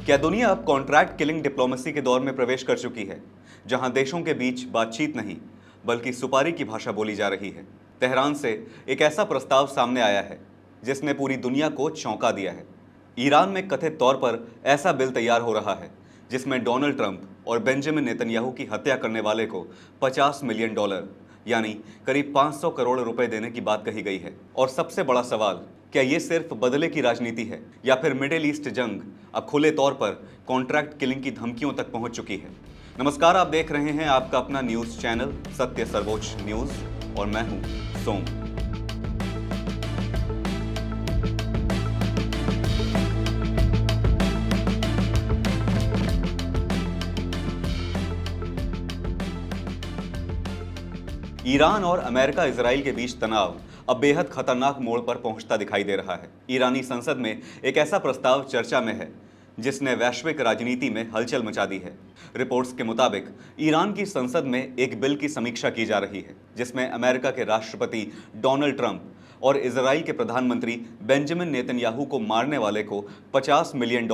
क्या दुनिया अब कॉन्ट्रैक्ट किलिंग डिप्लोमेसी के दौर में प्रवेश कर चुकी है, जहां देशों के बीच बातचीत नहीं बल्कि सुपारी की भाषा बोली जा रही है? तेहरान से एक ऐसा प्रस्ताव सामने आया है जिसने पूरी दुनिया को चौंका दिया है। ईरान में कथित तौर पर ऐसा बिल तैयार हो रहा है जिसमें डोनाल्ड ट्रंप और बेंजामिन नेतन्याहू की हत्या करने वाले को $50 मिलियन यानी करीब 500 करोड़ रुपए देने की बात कही गई है। और सबसे बड़ा सवाल, क्या ये सिर्फ बदले की राजनीति है या फिर मिडिल ईस्ट जंग अब खुले तौर पर कॉन्ट्रैक्ट किलिंग की धमकियों तक पहुंच चुकी है? नमस्कार, आप देख रहे हैं आपका अपना न्यूज चैनल सत्य सर्वोच्च न्यूज और मैं हूं सोम। ईरान और अमेरिका इजराइल के बीच तनाव अब बेहद खतरनाक मोड़ पर पहुंचता दिखाई दे रहा है। ईरानी संसद में एक ऐसा प्रस्ताव चर्चा में है जिसने वैश्विक राजनीति में हलचल मचा दी है। रिपोर्ट्स के मुताबिक ईरान की संसद में एक बिल की समीक्षा की जा रही है जिसमें अमेरिका के राष्ट्रपति डोनाल्ड ट्रंप और इजराइल के प्रधानमंत्री बेंजामिन नेतन्याहू को मारने वाले को $50 मिलियन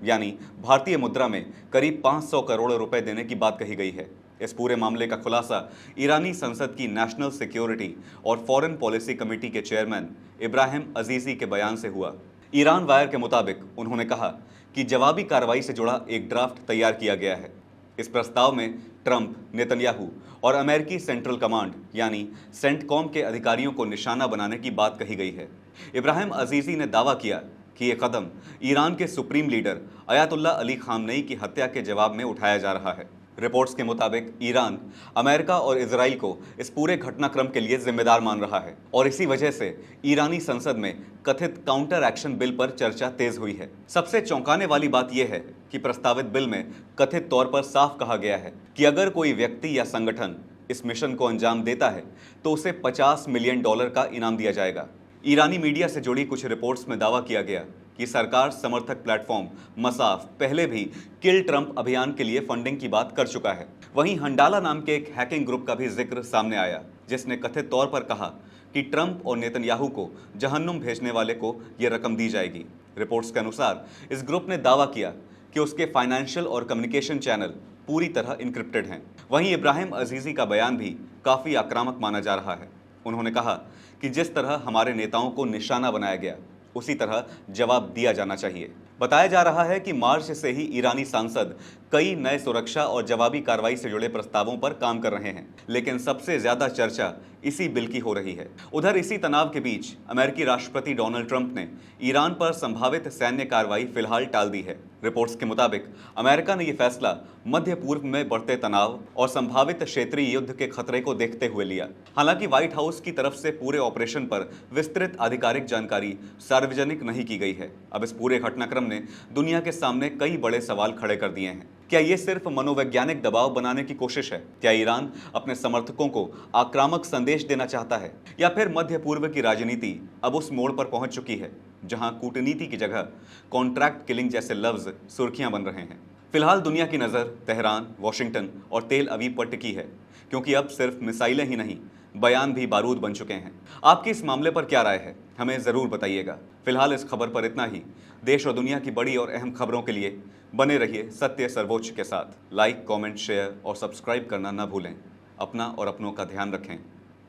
यानी भारतीय मुद्रा में करीब 500 करोड़ रुपए देने की बात कही गई है। इस पूरे मामले का खुलासा ईरानी संसद की नेशनल सिक्योरिटी और फॉरेन पॉलिसी कमेटी के चेयरमैन इब्राहिम अजीजी के बयान से हुआ। ईरान वायर के मुताबिक उन्होंने कहा कि जवाबी कार्रवाई से जुड़ा एक ड्राफ्ट तैयार किया गया है। इस प्रस्ताव में ट्रंप, नेतन्याहू और अमेरिकी सेंट्रल कमांड यानी सेंटकॉम के अधिकारियों को निशाना बनाने की बात कही गई है। इब्राहिम अजीजी ने दावा किया कि यह कदम ईरान के supreme leader Ayatollah Ali Khamenei की हत्या के जवाब में उठाया जा रहा है। रिपोर्ट्स के मुताबिक ईरान अमेरिका और इजराइल को इस पूरे घटनाक्रम के लिए जिम्मेदार मान रहा है और इसी वजह से ईरानी संसद में कथित काउंटर एक्शन बिल पर चर्चा तेज हुई है। सबसे चौंकाने वाली बात यह है कि प्रस्तावित बिल में कथित तौर पर साफ कहा गया है कि अगर कोई व्यक्ति या संगठन इस मिशन को अंजाम देता है तो उसे $50 मिलियन का इनाम दिया जाएगा। ईरानी मीडिया से जुड़ी कुछ रिपोर्ट्स में दावा किया गया कि सरकार समर्थक प्लेटफॉर्म मसाफ पहले भी किल ट्रंप अभियान के लिए फंडिंग की बात कर चुका है। वहीं हंडाला नाम के एक हैकिंग ग्रुप का भी जिक्र सामने आया जिसने कथित तौर पर कहा कि ट्रंप और नेतन्याहू को जहन्नुम भेजने वाले को यह रकम दी जाएगी। रिपोर्ट्स के अनुसार इस ग्रुप ने दावा किया कि उसके फाइनेंशियल और कम्युनिकेशन चैनल पूरी तरह इनक्रिप्टेड हैं। वहीं इब्राहिम अजीजी का बयान भी काफ़ी आक्रामक माना जा रहा है। उन्होंने कहा कि जिस तरह हमारे नेताओं को निशाना बनाया गया उसी तरह जवाब दिया जाना चाहिए। बताया जा रहा है कि मार्च से ही ईरानी सांसद कई नए सुरक्षा और जवाबी कार्रवाई से जुड़े प्रस्तावों पर काम कर रहे हैं, लेकिन सबसे ज्यादा चर्चा इसी बिल की हो रही है। उधर इसी तनाव के बीच अमेरिकी राष्ट्रपति डोनाल्ड ट्रंप ने ईरान पर संभावित सैन्य कार्रवाई फिलहाल टाल दी है। रिपोर्ट्स के मुताबिक अमेरिका ने यह फैसला मध्य पूर्व में बढ़ते तनाव और संभावित क्षेत्रीय युद्ध के खतरे को देखते हुए लिया। हालांकि व्हाइट हाउस की तरफ से पूरे ऑपरेशन पर विस्तृत आधिकारिक जानकारी सार्वजनिक नहीं की गई है। अब इस पूरे घटनाक्रम ने दुनिया के सामने कई बड़े सवाल खड़े कर दिए हैं। क्या ये सिर्फ मनोवैज्ञानिक दबाव बनाने की कोशिश है? क्या ईरान अपने समर्थकों को आक्रामक संदेश देना चाहता है या फिर मध्य पूर्व की राजनीति अब उस मोड़ पर पहुंच चुकी है जहां कूटनीति की जगह कॉन्ट्रैक्ट किलिंग जैसे लफ्ज सुर्खियां बन रहे हैं? फिलहाल दुनिया की नज़र तेहरान, वॉशिंगटन और तेल अवीव पर टिकी है क्योंकि अब सिर्फ मिसाइलें ही नहीं, बयान भी बारूद बन चुके हैं। आपकी इस मामले पर क्या राय है, हमें ज़रूर बताइएगा। फिलहाल इस खबर पर इतना ही। देश और दुनिया की बड़ी और अहम खबरों के लिए बने रहिए सत्य सर्वोच्च के साथ। लाइक, कमेंट, शेयर और सब्सक्राइब करना ना भूलें। अपना और अपनों का ध्यान रखें।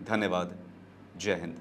धन्यवाद। जय हिंद।